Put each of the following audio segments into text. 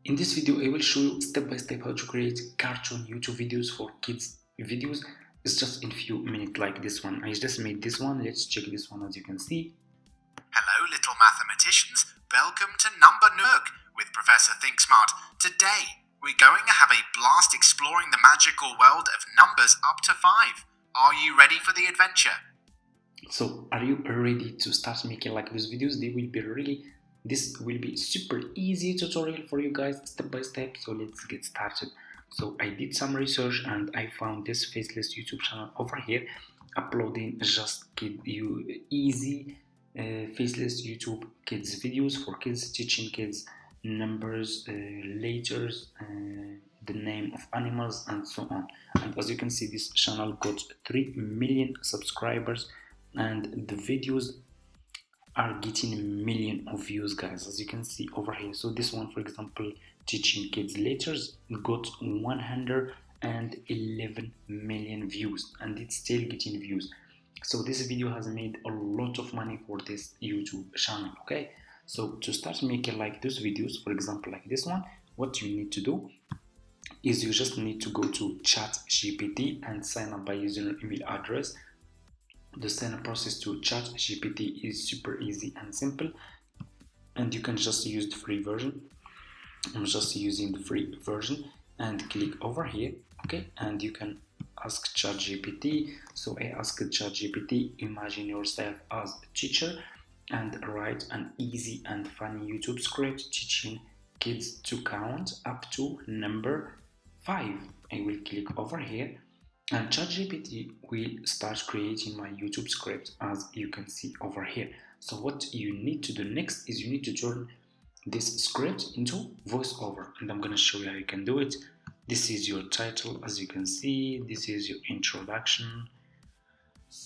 In this video, I will show you step by step how to create cartoon YouTube videos for kids videos. It's just in few minutes like this one. I just made this one. Let's check this one as you can see. Hello little mathematicians, welcome to Number Nook with Professor ThinkSmart. Today, we're going to have a blast exploring the magical world of numbers up to 5. Are you ready for the adventure? So are you ready to start making like these videos? This will be super easy tutorial for you guys step by step. So let's get started. So I did some research and I found this faceless YouTube channel over here, uploading just easy faceless YouTube kids videos for kids, teaching kids numbers, letters, the name of animals and so on. And as you can see, this channel got 3 million subscribers and the videos are getting a million of views, guys, as you can see over here. So this one, for example, teaching kids letters, got 111 million views and it's still getting views. So this video has made a lot of money for this YouTube channel. Okay, so to start making like those videos, for example like this one, what you need to do is you just need to go to ChatGPT and sign up by using your email address. The sign up process to ChatGPT is super easy and simple, and you can just use the free version. I'm just using the free version and click over here. Okay, and you can ask ChatGPT. So I asked ChatGPT, imagine yourself as a teacher and write an easy and funny YouTube script teaching kids to count up to number 5. I will click over here and ChatGPT will start creating my YouTube script as you can see over here. So what you need to do next is you need to turn this script into voiceover, and I'm gonna show you how you can do it. This is your title, as you can see. This is your introduction.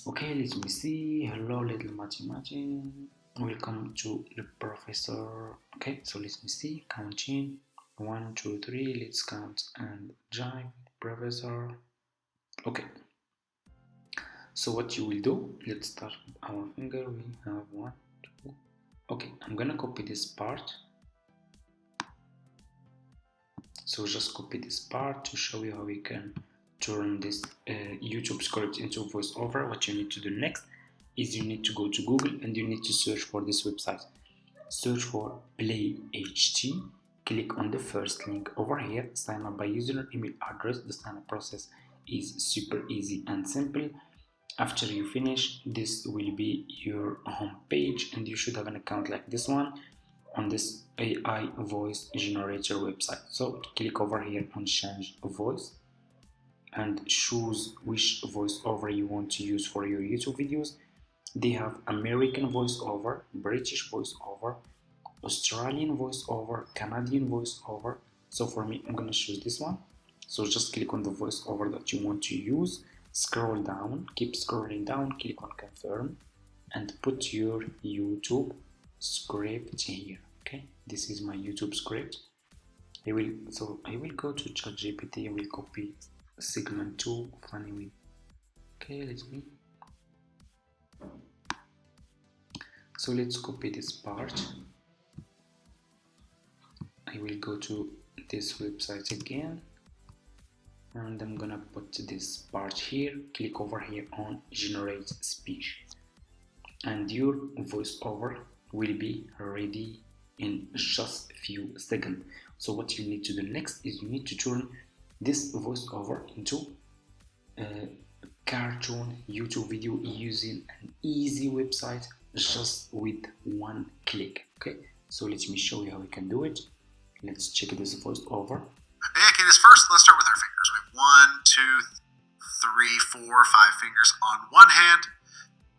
Okay, let me see. Hello little mathematician, welcome to the professor. Okay, so let me see, counting 1 2 3, let's count and jive professor. Okay, so what you will do, let's start with our finger. We have 1 2. Okay, I'm gonna copy this part. So just copy this part to show you how we can turn this YouTube script into voiceover. What you need to do next is you need to go to Google and you need to search for this website. Search for PlayHT, click on the first link over here, sign up by using your email address. The sign up process is super easy and simple. After you finish, this will be your home page and you should have an account like this one on this AI voice generator website. So click over here on change voice and choose which voiceover you want to use for your YouTube videos. They have American voiceover, British voiceover, Australian voiceover, Canadian voiceover. So for me, I'm gonna choose this one. So just click on the voiceover that you want to use, scroll down, keep scrolling down, click on confirm and put your YouTube script here. Okay, this is my YouTube script. I will go to ChatGPT. I will copy segment 2 funny with. Okay, let's copy this part. I will go to this website again and I'm gonna put this part here. Click over here on generate speech and your voiceover will be ready in just a few seconds. So what you need to do next is you need to turn this voiceover into a cartoon YouTube video using an easy website just with one click. Okay, so let me show you how we can do it. Let's check this voiceover. Okay, kids, first let's start with our fingers. We have 1 2 3 4 5 fingers on one hand.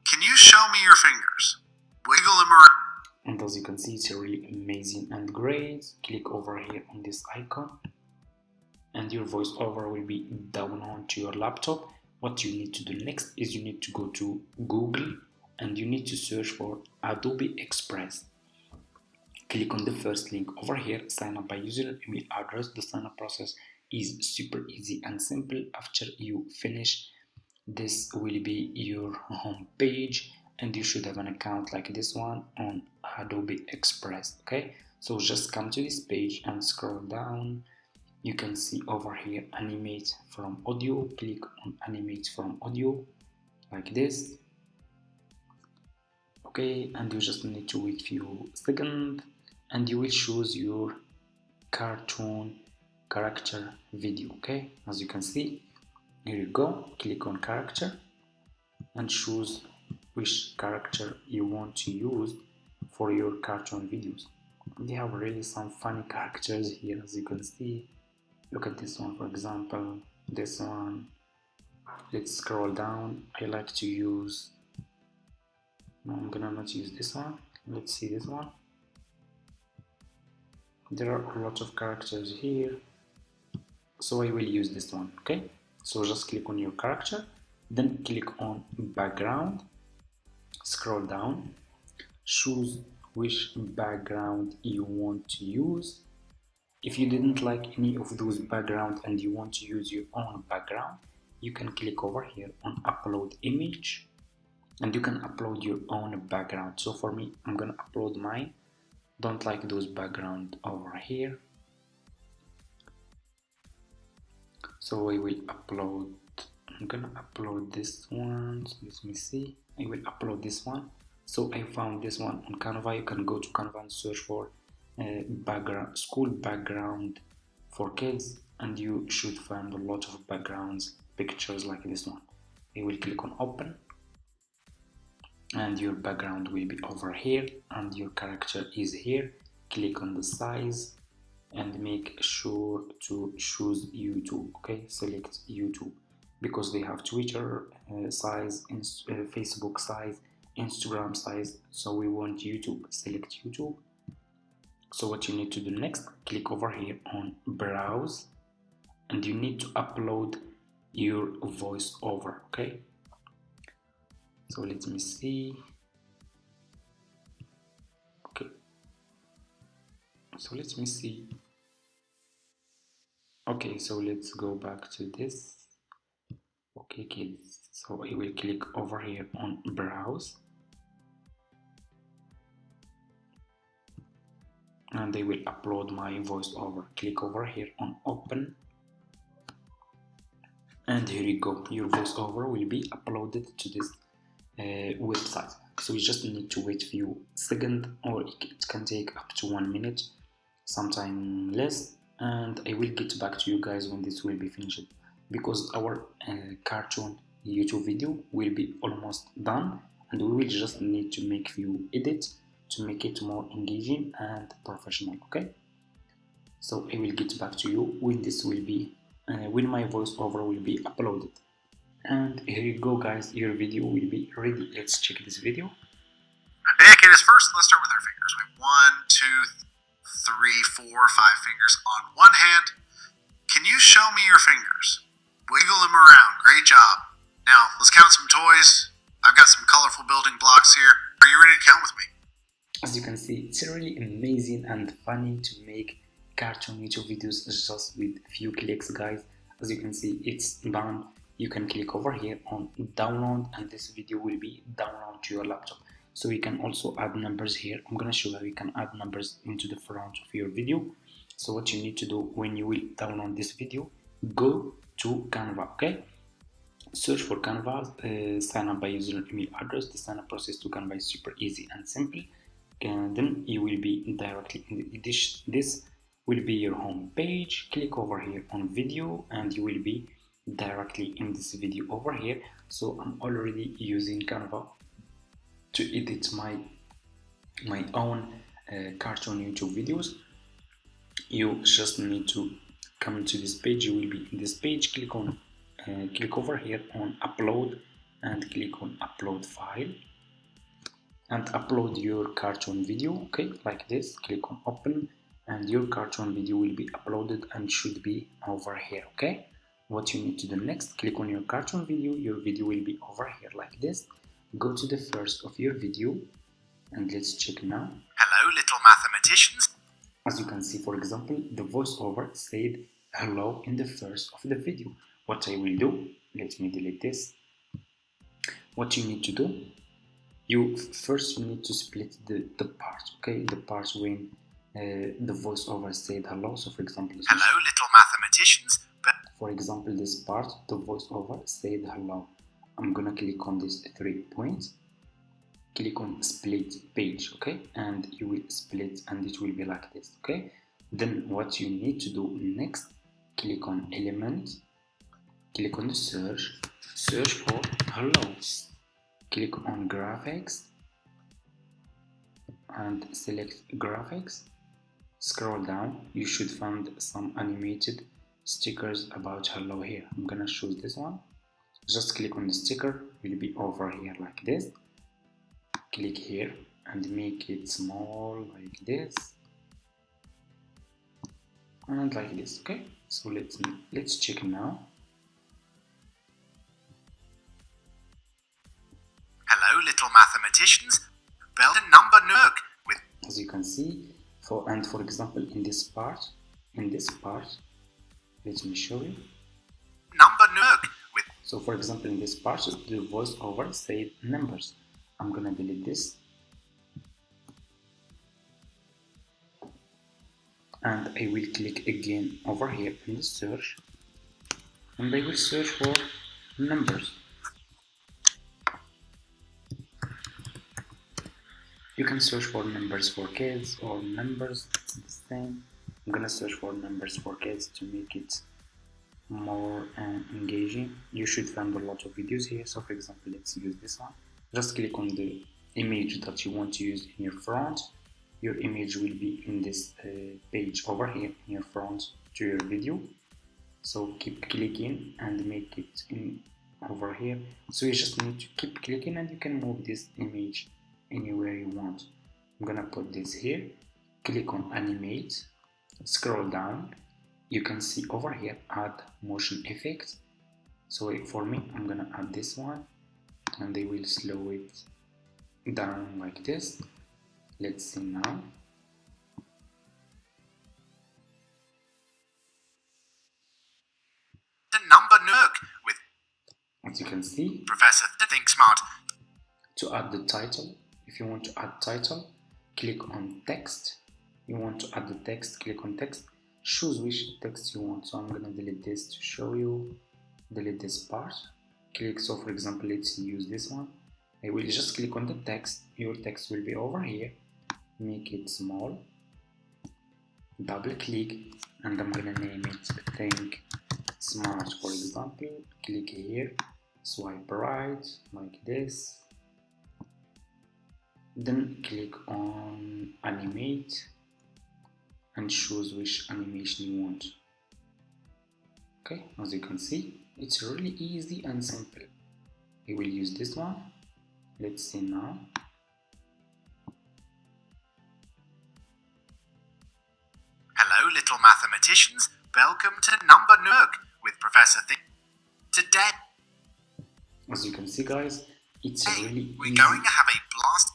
Can you show me your fingers? Wiggle them around. And as you can see, it's really amazing and great. Click over here on this icon and your voiceover will be down onto your laptop. What you need to do next is you need to go to Google and you need to search for Adobe Express. Click on the first link over here, sign up by using your email address. The sign up process is super easy and simple. After you finish, this will be your home page and you should have an account like this one on Adobe Express. Okay, So just come to this page and scroll down. You can see over here animate from audio. Click on animate from audio like this. Okay, and you just need to wait few seconds and you will choose your cartoon character video. Okay, as you can see, here you go. Click on character and choose which character you want to use for your cartoon videos. They have really some funny characters here, as you can see. Look at this one, for example. This one, let's scroll down. I like to use, no, I'm gonna not use this one. Let's see this one. There are a lot of characters here, so I will use this one. Okay, so just click on your character, then click on background, scroll down, choose which background you want to use. If you didn't like any of those backgrounds and you want to use your own background, you can click over here on upload image and you can upload your own background. So for me, I'm gonna upload mine. Don't like those background over here, so I will upload, I'm gonna upload this one. So let me see, I will upload this one. So I found this one on Canva. You can go to Canva and search for background, school background for kids, and you should find a lot of backgrounds, pictures like this one. I will click on open and your background will be over here and your character is here. Click on the size and make sure to choose YouTube. Okay, select YouTube because they have Twitter size, Facebook size, Instagram size, so we want YouTube. Select YouTube. So what you need to do next, click over here on browse and you need to upload your voiceover. Okay, so let me see. Okay, so let me see. Okay, so let's go back to this. Okay kids, so I will click over here on browse and they will upload my voiceover. Click over here on open and here you go, your voiceover will be uploaded to this website. So you just need to wait few seconds, or it can take up to 1 minute, sometime less, and I will get back to you guys when this will be finished, because our cartoon YouTube video will be almost done and we will just need to make few edits to make it more engaging and professional. Okay, so I will get back to you when this will be when my voiceover will be uploaded. And here you go guys, your video will be ready. Let's check this video. Hey kiddos, first let's start with our fingers. We have 1, 2, 3, 4, 5 fingers on one hand. Can you show me your fingers? Wiggle them around. Great job. Now let's count some toys. I've got some colorful building blocks here. Are you ready to count with me? As you can see, it's really amazing and funny to make cartoon YouTube videos just with few clicks, guys. As you can see, it's done. You can click over here on download and this video will be download to your laptop. So you can also add numbers here. I'm gonna show how you can add numbers into the front of your video. So what you need to do when you will download this video, go to Canva. Okay, search for Canva, sign up by using your email address. The sign up process to Canva is super easy and simple, and then you will be directly in this will be your home page. Click over here on video and you will be directly in this video over here. So I'm already using Canva to edit my own cartoon YouTube videos. You just need to come to this page. You will be in this page. Click on click over here on upload and click on upload file and upload your cartoon video. Okay, like this. Click on open and your cartoon video will be uploaded and should be over here. Okay, what you need to do next, click on your cartoon video. Your video will be over here like this. Go to the first of your video and let's check now. Hello little mathematicians. As you can see, for example, the voiceover said hello in the first of the video. What I will do, let me delete this. What you need to do, you need to split the part. Okay, the part when the voiceover said hello. So for example, Hello, little mathematicians. for example, this part, the voiceover said hello. I'm gonna click on these 3 points, click on split page, okay, and you will split and it will be like this, okay. Then what you need to do next, click on element, click on the search for hello, click on graphics and select graphics, scroll down, you should find some animated stickers about hello here. I'm gonna choose this one, just click on the sticker, will be over here like this, click here and make it small like this and like this, okay. So let's check now. Hello, little mathematicians. Bell the number Nook with. As you can see, for example, in this part, let me show you. Number Nook with. So for example, in this part, the voiceover said numbers. I'm gonna delete this. And I will click again over here in the search and I will search for numbers. You can search for numbers for kids or numbers, it's the same. I'm gonna search for numbers for kids to make it more engaging. You should find a lot of videos here. So for example, let's use this one. Just click on the image that you want to use in your front. Your image will be in this page over here in your front to your video. So keep clicking and make it in over here. So you just need to keep clicking and you can move this image anywhere you want. I'm gonna put this here, click on animate, scroll down, you can see over here add motion effects. So for me, I'm gonna add this one and they will slow it down like this. Let's see now. The number Nook with. As you can see, Professor Think Smart. To add the title, if you want to add title, click on text. You want to add the text, click on text, choose which text you want. So I'm gonna delete this to show you, delete this part, click. So for example, let's use this one. I will just click on the text, your text will be over here, make it small, double click, and I'm gonna name it Think Smart, for example. Click here, swipe right like this, then click on animate and choose which animation you want. Okay, as you can see, it's really easy and simple. I will use this one. Let's see now. Hello, little mathematicians. Welcome to Number Nook with Professor Think. Today, As you can see, guys, it's really we're easy. going to have a blast.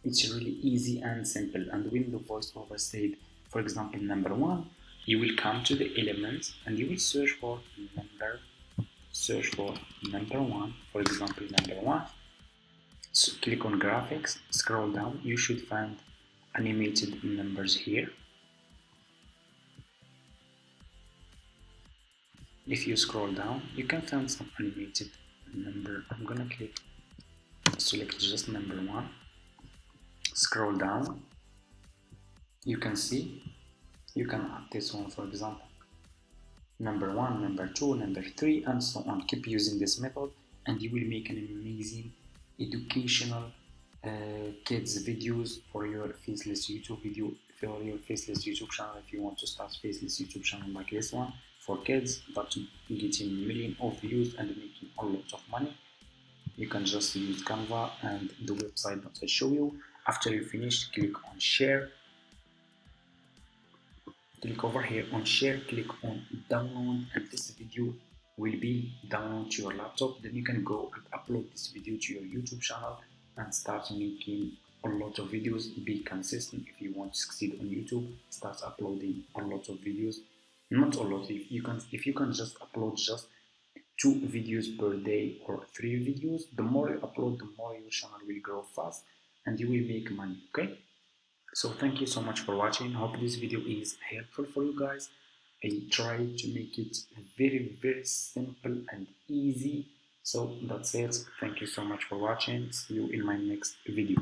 It's really easy and simple. And when the voiceover said, for example, number 1, you will come to the elements and you will search for number 1, for example, number 1. So click on graphics, scroll down, you should find animated numbers here. If you scroll down, you can find some animated number. I'm gonna select just number 1, scroll down, you can see, you can add this one, for example, number 1, number 2, number 3, and so on. Keep using this method and you will make an amazing educational kids videos for your faceless YouTube video, for your faceless YouTube channel. If you want to start faceless YouTube channel like this one for kids that getting millions of views and making a lot of money, you can just use Canva and the website that I show you. After you finish, click on share, click over here on share, click on download, and this video will be downloaded to your laptop. Then you can go and upload this video to your YouTube channel and start making a lot of videos. Be consistent if you want to succeed on YouTube. Start uploading a lot of videos. Not a lot, if you can just upload just 2 videos per day or 3 videos, the more you upload, the more your channel will grow fast and you will make money. Okay, So thank you so much for watching. Hope this video is helpful for you guys. I try to make it very simple and easy. So that's it. Thank you so much for watching. See you in my next video.